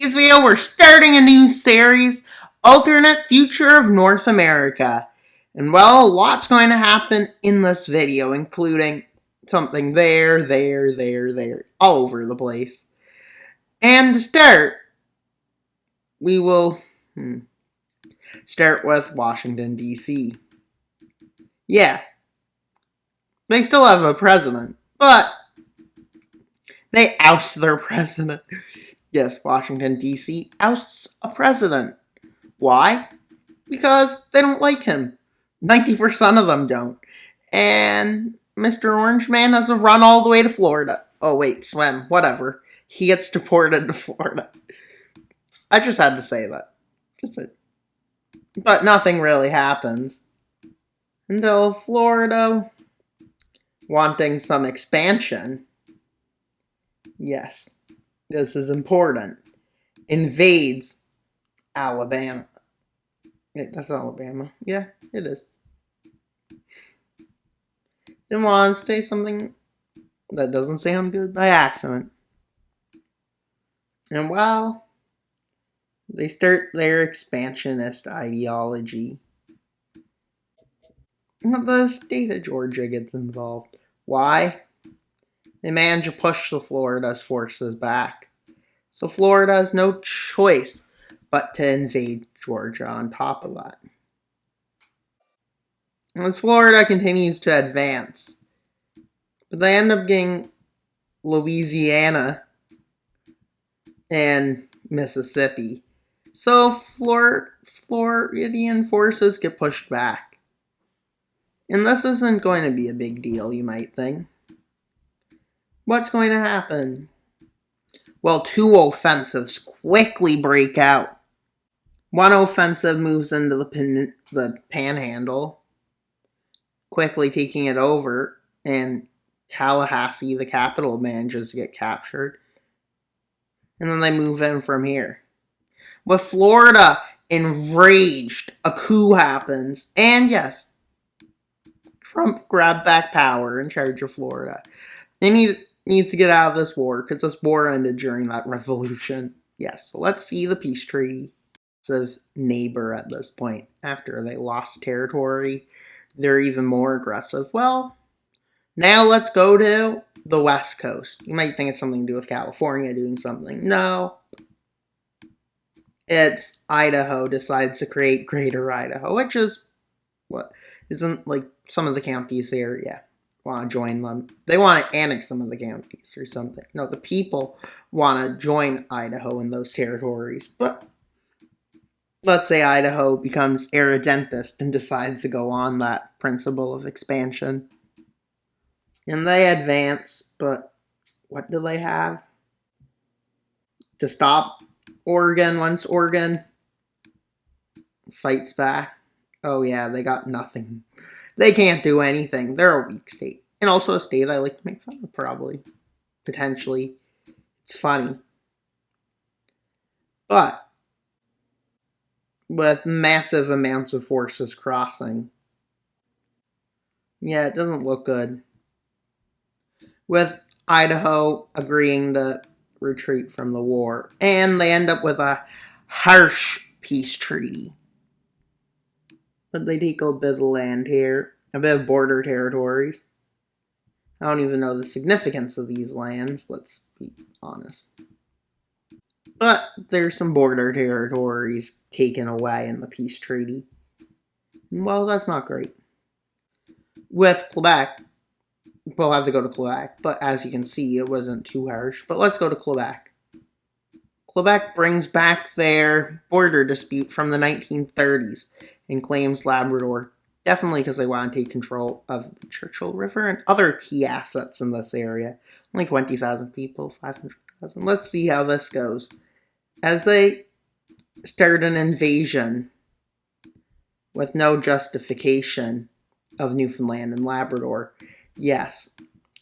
This video, we're starting a new series, Alternate Future of North America. And well, a lot's going to happen in this video, including something there, all over the place. And to start, we will start with Washington, D.C. Yeah, they still have a president, but they oust their president. Yes, Washington, D.C. ousts a president. Why? Because they don't like him. 90% of them don't. And Mr. Orange Man has to run all the way to Florida. Oh, wait, swim. Whatever. He gets deported to Florida. I just had to say that. But nothing really happens until Florida, wanting some expansion. Yes, this is important. Invades Alabama. Wait, that's Alabama. Yeah, it is. Didn't want to say something that doesn't sound good by accident. And well, they start their expansionist ideology. The state of Georgia gets involved. Why? They manage to push the Florida's forces back. So Florida has no choice but to invade Georgia on top of that. As Florida continues to advance, but they end up getting Louisiana and Mississippi. So Floridian forces get pushed back. And this isn't going to be a big deal, you might think. What's going to happen? Well, two offensives quickly break out. One offensive moves into the Panhandle, quickly taking it over, and Tallahassee, the capital, manages to get captured. And then they move in from here. With Florida enraged, a coup happens, and yes, Trump grabbed back power in charge of Florida. They needs to get out of this war, because this war ended during that revolution. Yes, so let's see the peace treaty. Of neighbor at this point. After they lost territory, they're even more aggressive. Well, now let's go to the West Coast. You might think it's something to do with California doing something. No. It's Idaho decides to create Greater Idaho, which is what isn't like some of the counties there, yeah, want to join them. They want to annex some of the counties or something. No, the people want to join Idaho in those territories, but let's say Idaho becomes irredentist and decides to go on that principle of expansion. And they advance, but what do they have? To stop Oregon once Oregon fights back. Oh yeah, they got nothing. They can't do anything. They're a weak state. And also a state I like to make fun of, probably. Potentially. It's funny. But with massive amounts of forces crossing. Yeah, it doesn't look good. With Idaho agreeing to retreat from the war. And they end up with a harsh peace treaty. But they take a bit of land here. A bit of border territories. I don't even know the significance of these lands, let's be honest. But there's some border territories taken away in the peace treaty. Well, that's not great. With Quebec, we'll have to go to Quebec, but as you can see, it wasn't too harsh. But let's go to Quebec. Quebec brings back their border dispute from the 1930s and claims Labrador, definitely because they want to take control of the Churchill River and other key assets in this area. Only 20,000 people, 500,000. Let's see how this goes. As they start an invasion with no justification of Newfoundland and Labrador. Yes,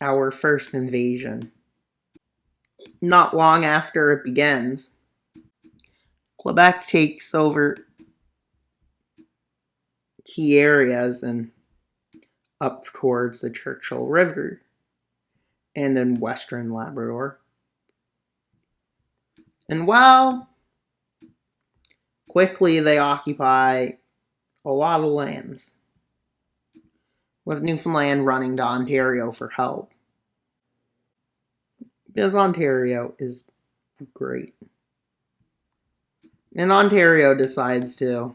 our first invasion. Not long after it begins, Quebec takes over key areas and up towards the Churchill River and in western Labrador. And well, quickly they occupy a lot of lands, with Newfoundland running to Ontario for help. Because Ontario is great. And Ontario decides to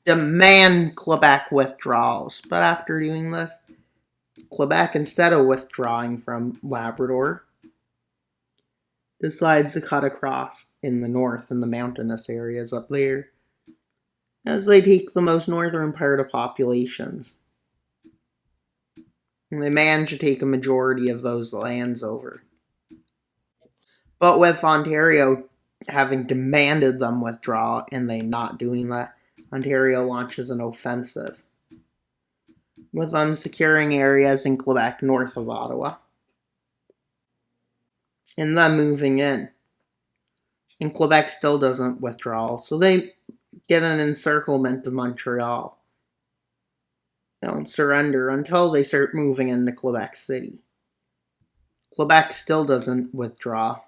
demand Quebec withdrawals. But after doing this, Quebec, instead of withdrawing from Labrador, decides to cut across in the north in the mountainous areas up there, as they take the most northern part of populations. And they manage to take a majority of those lands over. But with Ontario having demanded them withdraw and they not doing that, Ontario launches an offensive, with them securing areas in Quebec north of Ottawa, and then moving in. And Quebec still doesn't withdraw, so they get an encirclement of Montreal. They don't surrender until they start moving into Quebec City. Quebec still doesn't withdraw,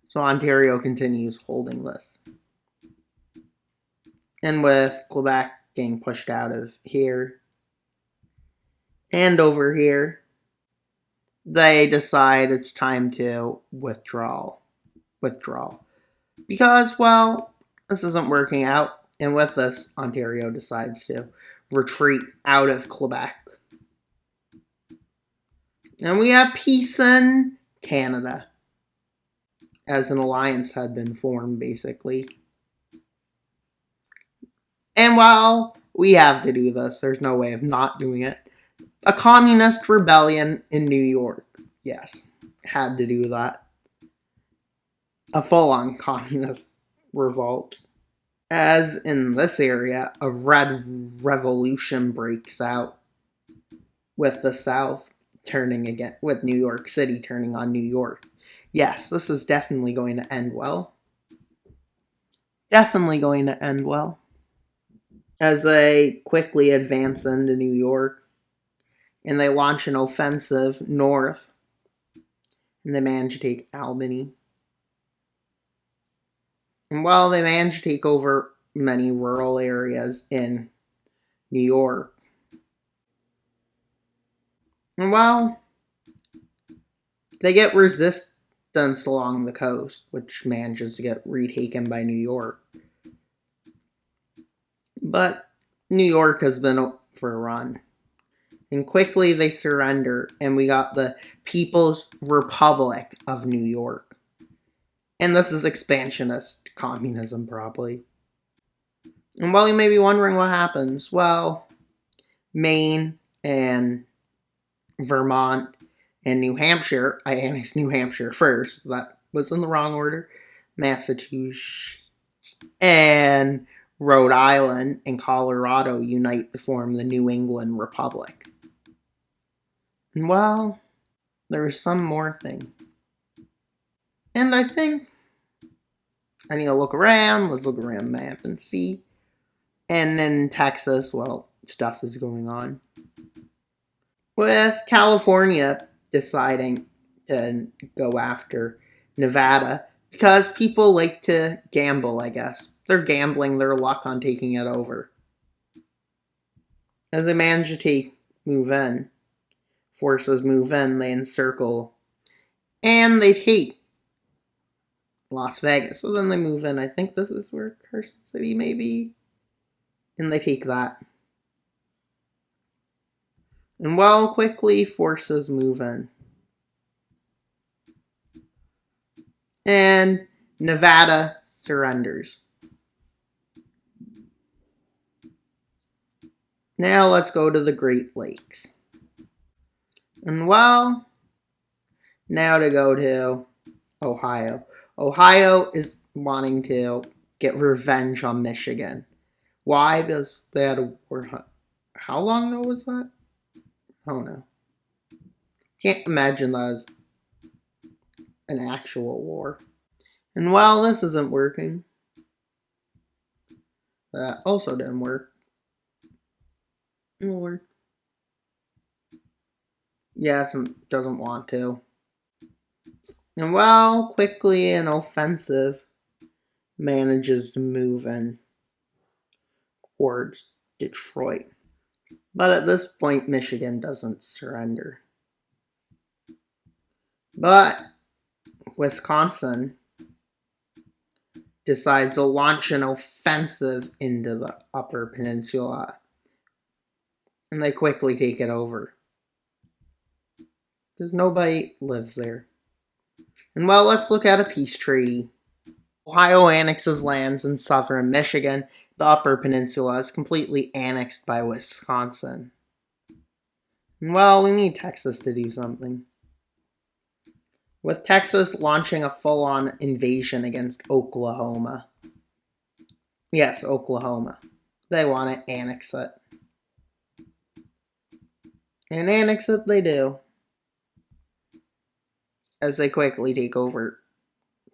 so Ontario continues holding this. And with Quebec getting pushed out of here and over here, they decide it's time to withdraw. Because, well, this isn't working out, and with this, Ontario decides to retreat out of Quebec. And we have peace in Canada, as an alliance had been formed, basically. And while we have to do this, there's no way of not doing it. A communist rebellion in New York. Yes, had to do that. A full-on communist revolt. As in this area, a red revolution breaks out, with the South turning again, with New York City turning on New York. Yes, this is definitely going to end well. Definitely going to end well. As they quickly advance into New York, and they launch an offensive north, and they manage to take Albany. And while they manage to take over many rural areas in New York, and while they get resistance along the coast, which manages to get retaken by New York. But New York has been overrun. And quickly they surrender, and we got the People's Republic of New York. And this is expansionist communism, probably. And while you may be wondering what happens, well, Maine and Vermont and New Hampshire, I annexed New Hampshire first, that was in the wrong order, Massachusetts, and Rhode Island and Colorado unite to form the New England Republic. And well, there's some more thing. And I think I need to look around. Let's look around the map and see. And in Texas, well, stuff is going on. With California deciding to go after Nevada, because people like to gamble, I guess. They're gambling their luck on taking it over. As they manage to move in, forces move in, they encircle, and they take Las Vegas. So then they move in. I think this is where Carson City may be. And they take that. And well, quickly, forces move in. And Nevada surrenders. Now let's go to the Great Lakes. And well, now to go to Ohio. Ohio is wanting to get revenge on Michigan. Why? Because they had a war. How long ago was that? I don't know. Can't imagine that as an actual war. And well, this isn't working. That also didn't work. It'll work. Yeah, it doesn't want to. And well, quickly an offensive manages to move in towards Detroit. But at this point, Michigan doesn't surrender. But Wisconsin decides to launch an offensive into the Upper Peninsula. And they quickly take it over. Because nobody lives there. And well, let's look at a peace treaty. Ohio annexes lands in southern Michigan. The Upper Peninsula is completely annexed by Wisconsin. And well, we need Texas to do something. With Texas launching a full-on invasion against Oklahoma. Yes, Oklahoma. They want to annex it. And annex it they do. As they quickly take over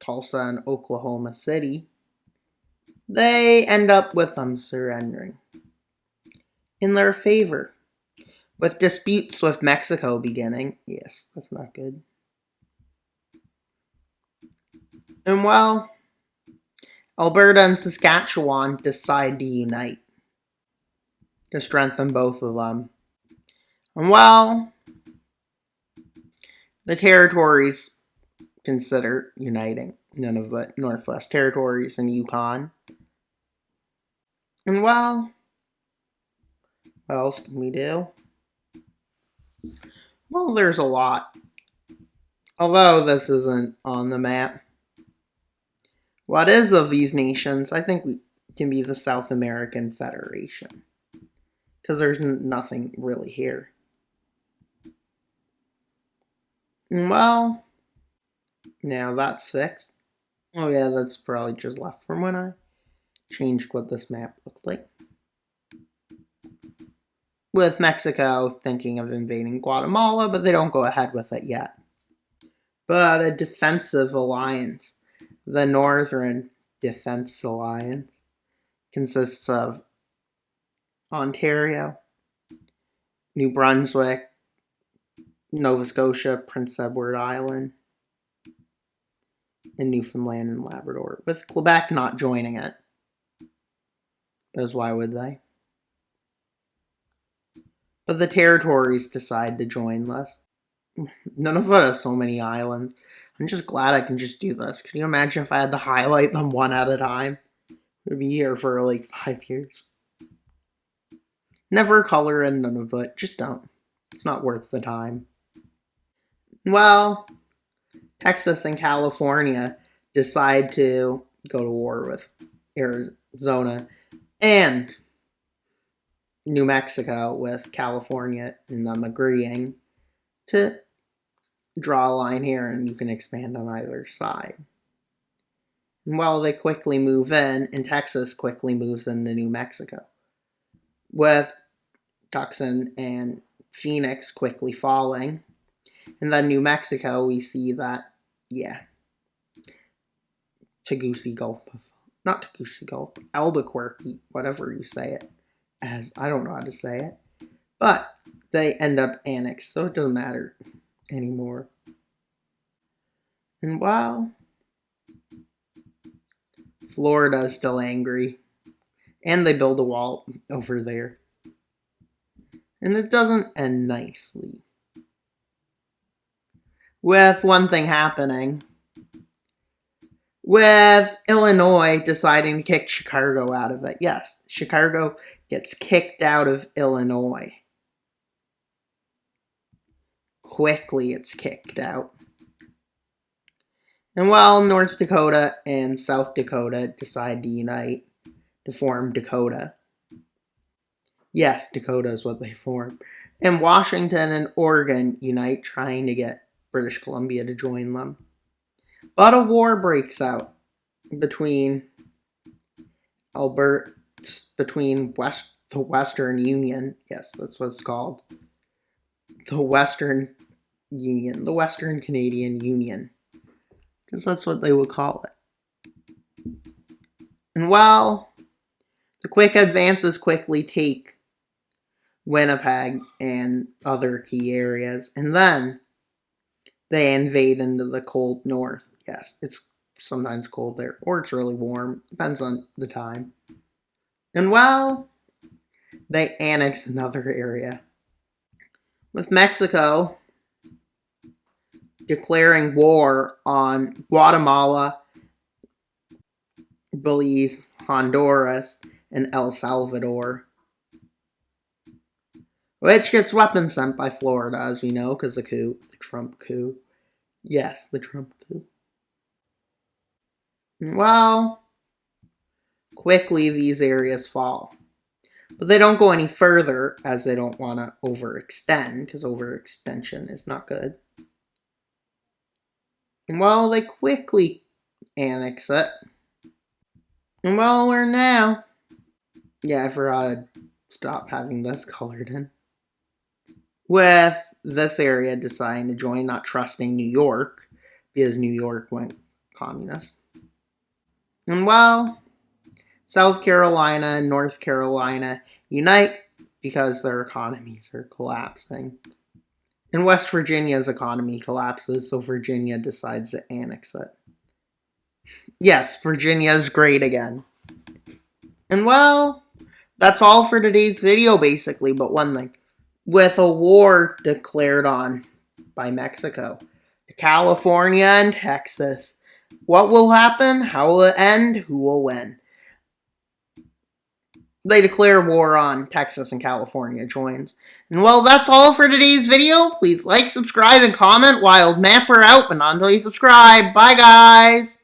Tulsa and Oklahoma City, they end up with them surrendering in their favor. With disputes with Mexico beginning. Yes, that's not good. And well, Alberta and Saskatchewan decide to unite to strengthen both of them. And well, the territories consider uniting. None of but Northwest Territories and Yukon. And well, what else can we do? Well, there's a lot. Although this isn't on the map. What is of these nations, I think can be the South American Federation. Because there's nothing really here. Well, now that's 6. Oh yeah, that's probably just left from when I changed what this map looked like. With Mexico thinking of invading Guatemala, but they don't go ahead with it yet. But a defensive alliance. The Northern Defense Alliance consists of Ontario, New Brunswick, Nova Scotia, Prince Edward Island, and Newfoundland and Labrador, with Quebec not joining it. Because why would they? But the territories decide to join this. None of it has so many islands. I'm just glad I can just do this. Can you imagine if I had to highlight them one at a time? We'd be here for like 5 years. Never color in none of it. Just don't. It's not worth the time. Well, Texas and California decide to go to war with Arizona and New Mexico, with California and them agreeing to draw a line here and you can expand on either side. And well, they quickly move in, and Texas quickly moves into New Mexico, with Tucson and Phoenix quickly falling. And then New Mexico, we see that, yeah, Tegucigalpa, not Tegucigalpa, Albuquerque, whatever you say it as. I don't know how to say it. But they end up annexed, so it doesn't matter anymore. And wow, Florida is still angry. And they build a wall over there. And it doesn't end nicely. With one thing happening. With Illinois deciding to kick Chicago out of it. Yes, Chicago gets kicked out of Illinois. Quickly it's kicked out. And while North Dakota and South Dakota decide to unite to form Dakota. Yes, Dakota is what they form. And Washington and Oregon unite, trying to get British Columbia to join them. But a war breaks out between the Western Union. Yes, that's what it's called. The Western Union. The Western Canadian Union. Because that's what they would call it. And while the quick advances quickly take Winnipeg and other key areas, and then they invade into the cold north. Yes, it's sometimes cold there, or it's really warm. Depends on the time. And well, they annex another area, with Mexico declaring war on Guatemala, Belize, Honduras, and El Salvador, which gets weapons sent by Florida, as we know, because the coup, the Trump coup. Yes, the Trump coup. Well, quickly these areas fall. But they don't go any further, as they don't want to overextend, because overextension is not good. And well, they quickly annex it. And well, we're now. Yeah, I forgot to stop having this colored in. With this area deciding to join, not trusting New York, because New York went communist. And well, South Carolina and North Carolina unite because their economies are collapsing. And West Virginia's economy collapses, so Virginia decides to annex it. Yes, Virginia's great again. And well, that's all for today's video, basically, but one thing. With a war declared on by Mexico, California and Texas, what will happen? How will it end? Who will win? They declare war on Texas and California joins. And well, that's all for today's video. Please like, subscribe, and comment. Wild Mapper out, but not until you subscribe. Bye, guys!